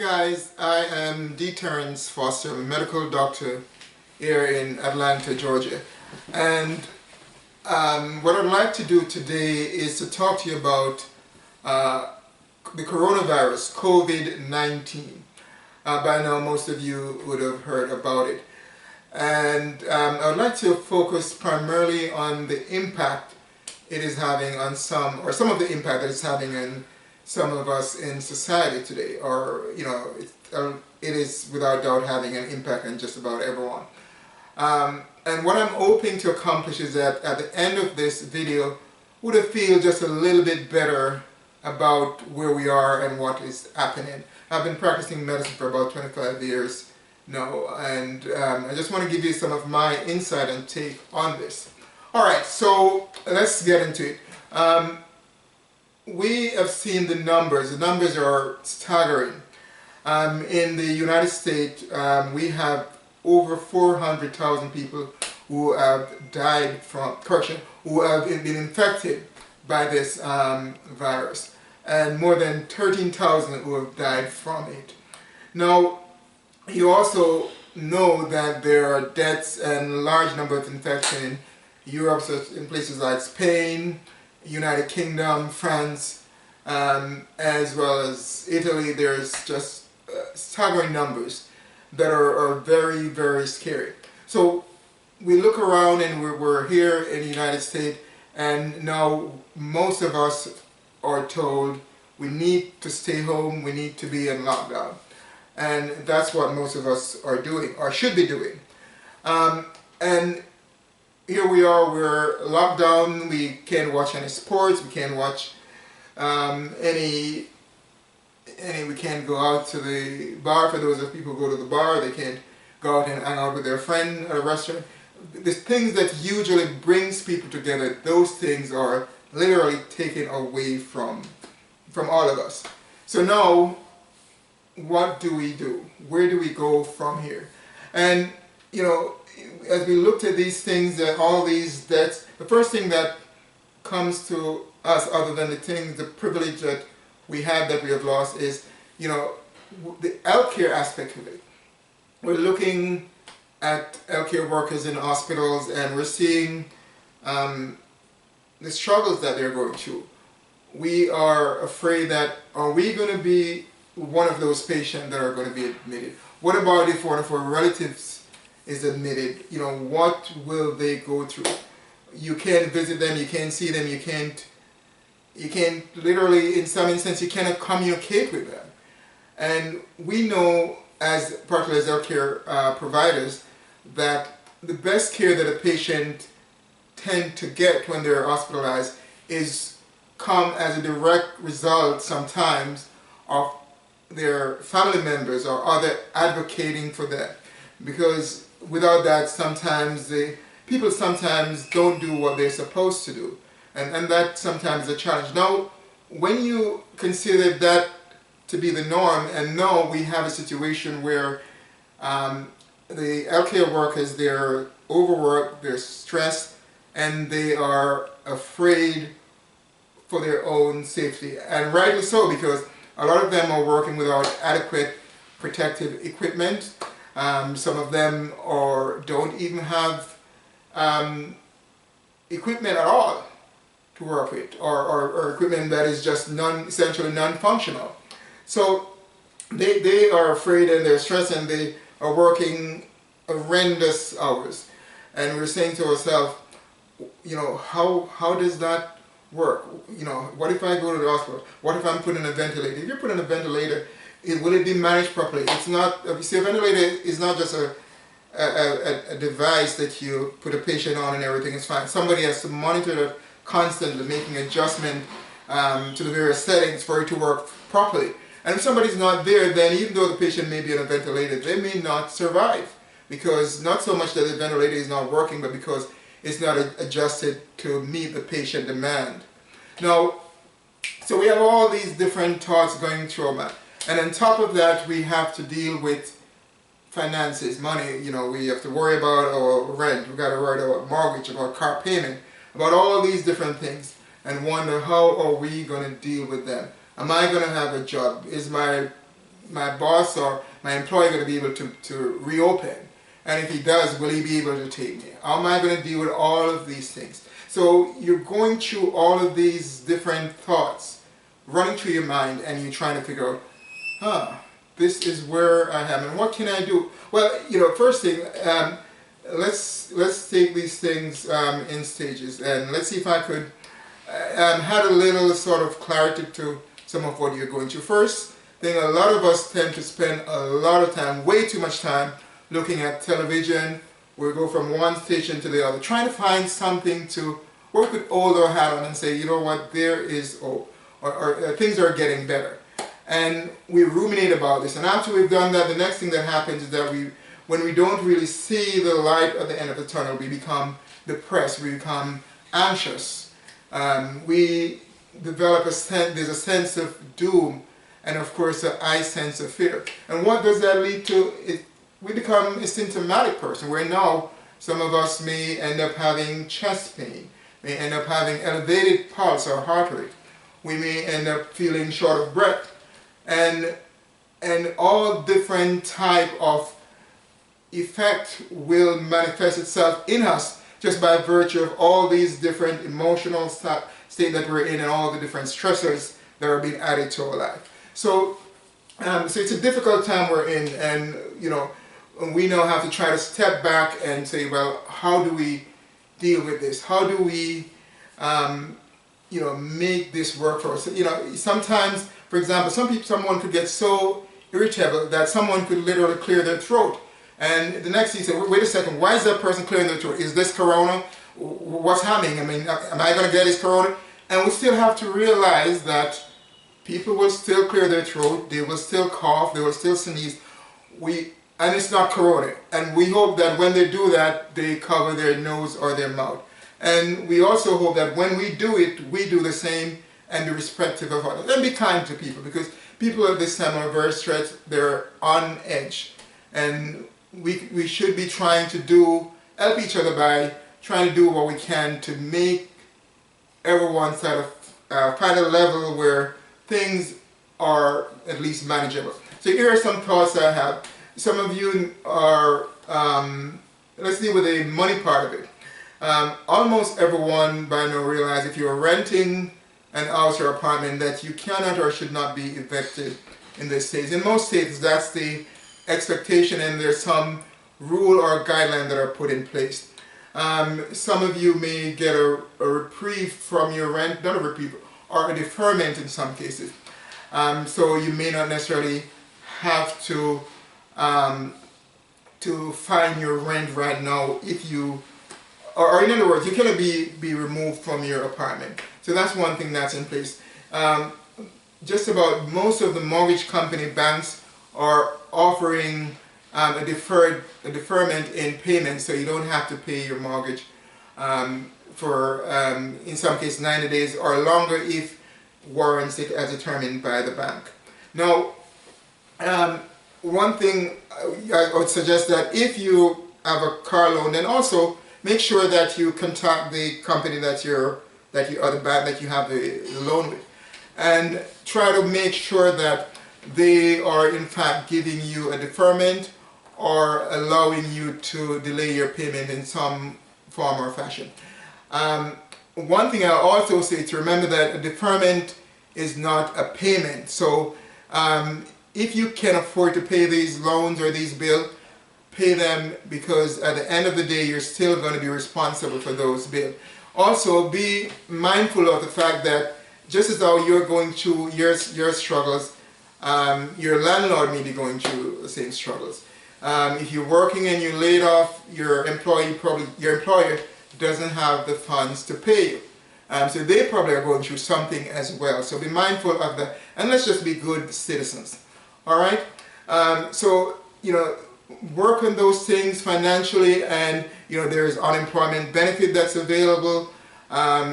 guys, I am D. Terrence Foster, I'm a medical doctor here in Atlanta, Georgia. And what I'd like to do today is to talk to you about the coronavirus, COVID-19. By now most of you would have heard about it. And I would like to focus primarily on the impact it is having on some of the impact that it's having on some of us in society today, or it is without doubt having an impact on just about everyone. And what I'm hoping to accomplish is that at the end of this video, would have feel just a little bit better about where we are and what is happening. I've been practicing medicine for about 25 years now, and I just want to give you some of my insight and take on this. Alright, so let's get into it. We have seen the numbers. The numbers are staggering. In the United States, we have over 400,000 people who have died from, who have been infected by this virus, and more than 13,000 who have died from it. Now, you also know that there are deaths and a large number of infections in Europe, such in places like Spain, United Kingdom, France, as well as Italy. There's just staggering numbers that are very, very scary. So we look around and we're here in the United States, and now most of us are told we need to stay home, we need to be in lockdown. And that's what most of us are doing, or should be doing. And here we are, we're locked down, we can't watch any sports, we can't watch we can't go out to the bar. For those of people who go to the bar, they can't go out and hang out with their friend at a restaurant. The things that usually brings people together, those things are literally taken away from all of us. So now, what do we do? Where do we go from here? And as we looked at these things, all these deaths, the first thing that comes to us, other than the privilege that we have that we have lost, is the healthcare aspect of it. We're looking at healthcare workers in hospitals, and we're seeing the struggles that they're going through. We are afraid that, are we going to be one of those patients that are going to be admitted? What about if one of our relatives is admitted? What will they go through? You can't visit them, you can't see them, you can't literally, in some instance, you cannot communicate with them. And we know, as particularly as healthcare providers, that the best care that a patient tend to get when they're hospitalized is come as a direct result sometimes of their family members or other advocating for them. Because without that, sometimes people sometimes don't do what they're supposed to do. And that sometimes is a challenge. Now, when you consider that to be the norm, and now we have a situation where the healthcare workers, they're overworked, they're stressed, and they are afraid for their own safety. And rightly so, because a lot of them are working without adequate protective equipment. Some of them don't even have equipment at all to work with, or equipment that is just essentially non-functional. So they are afraid and they're stressed, and they are working horrendous hours. And we're saying to ourselves, how does that work? What if I go to the hospital? What if I'm put in a ventilator? If you're put in a ventilator, will it be managed properly? It's not. See, a ventilator is not just a device that you put a patient on and everything is fine. Somebody has to monitor it constantly, making adjustment to the various settings for it to work properly. And if somebody's not there, then even though the patient may be on a ventilator, they may not survive, because not so much that the ventilator is not working, but because it's not adjusted to meet the patient demand. Now, so we have all these different thoughts going through our mind. And on top of that, we have to deal with finances, money. We have to worry about our rent, we got to worry about mortgage, about car payment, about all these different things, and wonder, how are we going to deal with them? Am I going to have a job? Is my my boss or my employer going to be able to reopen? And if he does, will he be able to take me? How am I going to deal with all of these things? So you're going through all of these different thoughts running through your mind, and you're trying to figure out, this is where I am, and what can I do? Well, first thing, let's take these things in stages, and let's see if I could add a little sort of clarity to some of what you're going through. First thing, a lot of us tend to spend a lot of time, way too much time, looking at television. We go from one station to the other, trying to find something to work with hold our hat on and say, you know what, there is hope, or things are getting better. And we ruminate about this, and after we've done that, the next thing that happens is that when we don't really see the light at the end of the tunnel, we become depressed, we become anxious. We develop there's a sense of doom, and of course a sense of fear. And what does that lead to? We become a symptomatic person, where now some of us may end up having chest pain, may end up having elevated pulse or heart rate. We may end up feeling short of breath, and all different type of effect will manifest itself in us just by virtue of all these different emotional state that we're in, and all the different stressors that are being added to our life. So it's a difficult time we're in, and we now have to try to step back and say, well, how do we deal with this? How do we make this work for us? Sometimes, for example, someone could get so irritable that someone could literally clear their throat. And the next thing you say, wait a second, why is that person clearing their throat? Is this corona? What's happening? I mean, am I going to get this corona? And we still have to realize that people will still clear their throat, they will still cough, they will still sneeze, and it's not corona. And we hope that when they do that, they cover their nose or their mouth. And we also hope that when we do it, we do the same and be respectful of others. And be kind to people, because people at this time are very stressed, they're on edge. And we should be trying to help each other by trying to do what we can to make everyone sort of find a level where things are at least manageable. So here are some thoughts I have. Some of you are, let's deal with the money part of it. Almost everyone by now realize if you're renting an house or apartment that you cannot or should not be evicted in this state. In most states, that's the expectation, and there's some rule or guideline that are put in place. Some of you may get a reprieve from your rent, not a reprieve, or a deferment in some cases. So you may not necessarily have to find your rent right now if you, or in other words, you cannot be removed from your apartment. So that's one thing that's in place. Just about most of the mortgage company banks are offering a deferment in payment, so you don't have to pay your mortgage for, in some cases, 90 days or longer if warranted as determined by the bank. Now, one thing I would suggest that if you have a car loan, then also make sure that you contact the company or the bank that you have the loan with, and try to make sure that they are in fact giving you a deferment or allowing you to delay your payment in some form or fashion. One thing I'll also say to remember that a deferment is not a payment. So if you can afford to pay these loans or these bills, pay them, because at the end of the day you're still going to be responsible for those bills. Also, be mindful of the fact that just as how you're going through your struggles, your landlord may be going through the same struggles. If you're working and you're laid off, your employer doesn't have the funds to pay you. So they probably are going through something as well. So be mindful of that, and let's just be good citizens. All right? So, work on those things financially, and there's unemployment benefit that's available.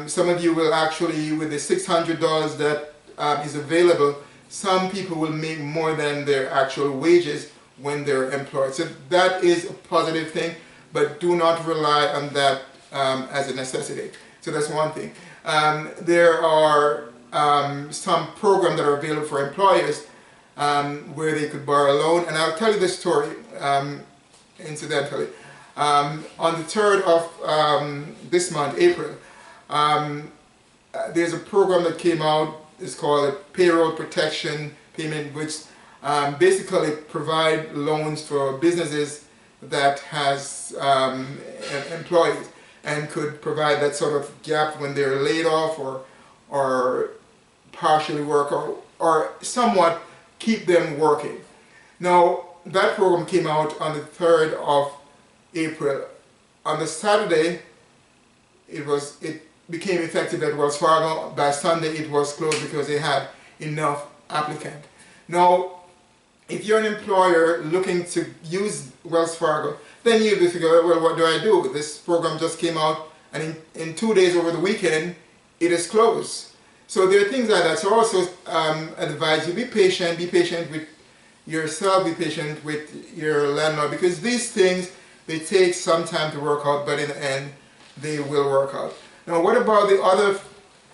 Some of you will actually, with the $600 that is available, some people will make more than their actual wages when they're employed. So that is a positive thing, but do not rely on that as a necessity. So that's one thing. There are some programs that are available for employers where they could borrow a loan. And I'll tell you this story, incidentally. On the 3rd of this month, April, there's a program that came out. It's called a payroll protection payment, which basically provide loans for businesses that has employees, and could provide that sort of gap when they're laid off or partially work, or somewhat keep them working. Now, that program came out on the 3rd of April. On the Saturday, it became effective at Wells Fargo. By Sunday, it was closed because they had enough applicants. Now, if you're an employer looking to use Wells Fargo, then you'll be figuring, well, what do I do? This program just came out, and in 2 days over the weekend, it is closed. So there are things like that. So also advise you, be patient with yourself, be patient with your landlord, because these things, they take some time to work out, but in the end, they will work out. Now, what about the other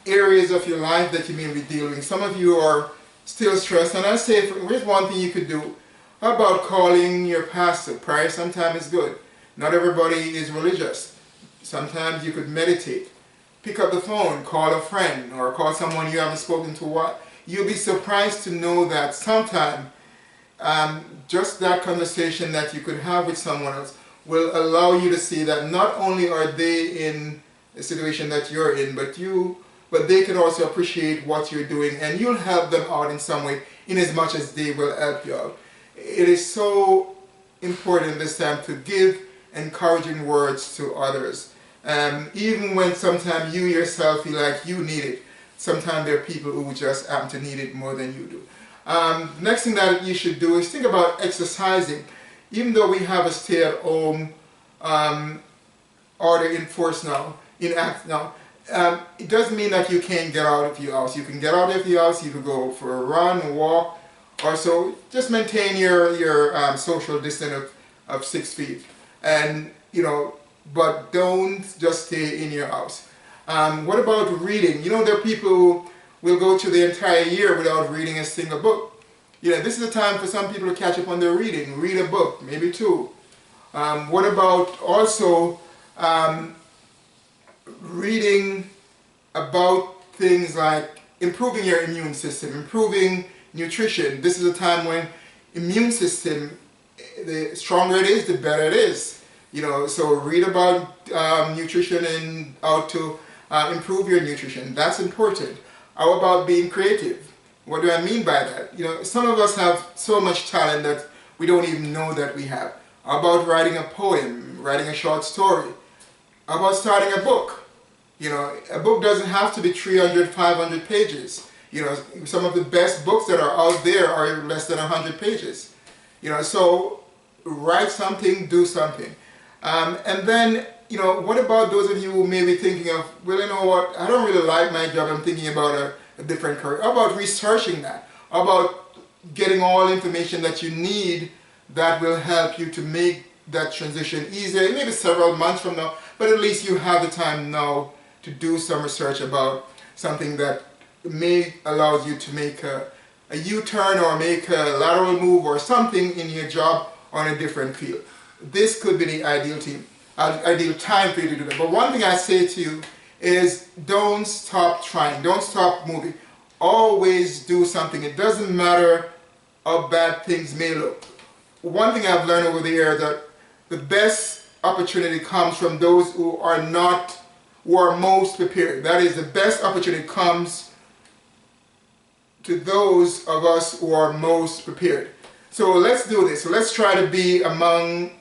areas of your life that you may be dealing with? Some of you are still stressed, and I say, here's one thing you could do. How about calling your pastor? Prayer sometimes is good. Not everybody is religious. Sometimes you could meditate. Pick up the phone, call a friend, or call someone you haven't spoken to. What? You'll be surprised to know that sometimes just that conversation that you could have with someone else will allow you to see that not only are they in a situation that you're in, but they can also appreciate what you're doing, and you'll help them out in some way, in as much as they will help you out. It is so important this time to give encouraging words to others. Even when sometimes you yourself feel like you need it, sometimes there are people who just happen to need it more than you do. The next thing that you should do is think about exercising. Even though we have a stay-at-home order in force now, in act now, it doesn't mean that you can't get out of your house. You can get out of your house, you can go for a run, a walk, or so. Just maintain your social distance of 6 feet. And, but don't just stay in your house. What about reading? There are people who will go through the entire year without reading a single book. This is the time for some people to catch up on their reading. Read a book, maybe 2. What about also reading about things like improving your immune system, improving nutrition. This is a time when immune system, the stronger it is, the better it is. So read about nutrition and how to improve your nutrition. That's important. How about being creative? What do I mean by that? Some of us have so much talent that we don't even know that we have. How about writing a poem, writing a short story? How about starting a book? A book doesn't have to be 300, 500 pages. Some of the best books that are out there are less than 100 pages. So write something, do something. And then, what about those of you who may be thinking of, well, you know what, I don't really like my job, I'm thinking about a different career. How about researching that? How about getting all information that you need that will help you to make that transition easier? Maybe several months from now, but at least you have the time now to do some research about something that may allow you to make a U-turn or make a lateral move or something in your job or in a different field. This could be the ideal time for you to do that. But one thing I say to you is don't stop trying, don't stop moving. Always do something. It doesn't matter how bad things may look. One thing I've learned over the years that the best opportunity comes from those who are most prepared. That is, the best opportunity comes to those of us who are most prepared. So let's do this. So let's try to be among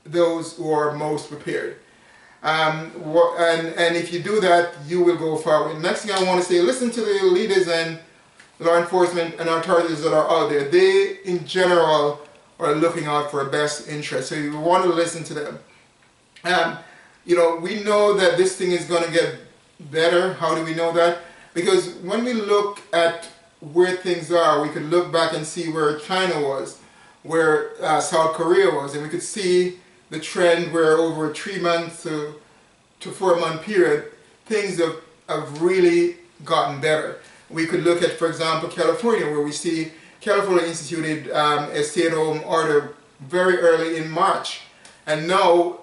those who are most prepared. And if you do that, you will go forward. Next thing I want to say, listen to the leaders and law enforcement and authorities that are out there. They, in general, are looking out for our best interest. So you want to listen to them. We know that this thing is going to get better. How do we know that? Because when we look at where things are, we could look back and see where China was, where South Korea was, and we could see the trend where over a 3-month to 4-month period, things have really gotten better. We could look at, for example, California, where we see California instituted a stay-at-home order very early in March, and now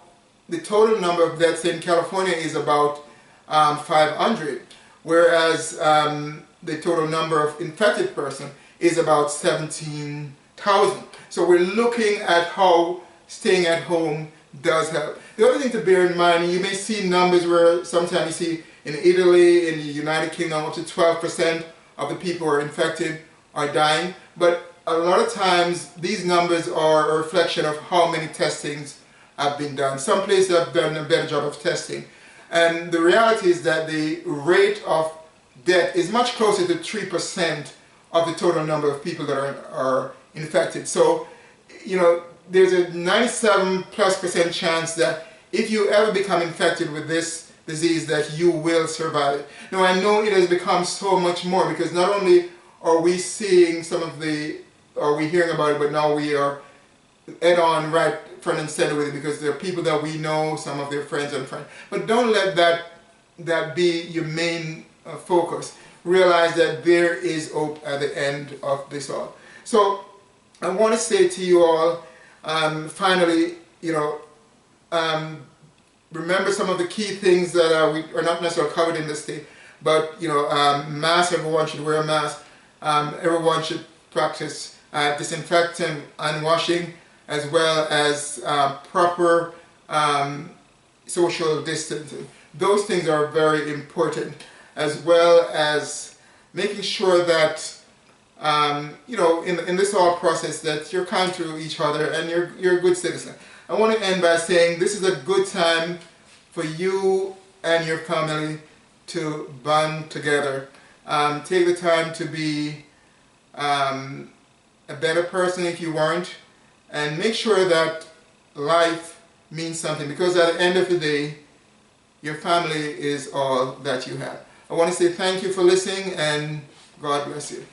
the total number of deaths in California is about 500, whereas the total number of infected persons is about 17,000. So we're looking at how staying at home does help. The other thing to bear in mind, you may see numbers where sometimes you see in Italy, in the United Kingdom, up to 12% of the people who are infected are dying, but a lot of times these numbers are a reflection of how many testings have been done. Some places have done a better job of testing, and the reality is that the rate of death is much closer to 3% of the total number of people that are infected. So, you know, there's a 97+% chance that if you ever become infected with this disease, that you will survive it. Now, I know it has become so much more, because not only are we seeing some of the, or we hearing about it, but now we are head on right front and center with it, because there are people that we know, some of their friends and friends. But don't let that be your main focus. Realize that there is hope at the end of this all. So I want to say to you all, finally, you know, remember some of the key things that we are not necessarily covered in this state, but, you know, mask, everyone should wear a mask. Everyone should practice disinfecting and washing, as well as proper social distancing. Those things are very important, as well as making sure that you know, in this whole process, that you're kind to each other and you're a good citizen. I want to end by saying this is a good time for you and your family to bond together. Take the time to be a better person if you weren't, and make sure that life means something, because at the end of the day, your family is all that you have. I want to say thank you for listening, and God bless you.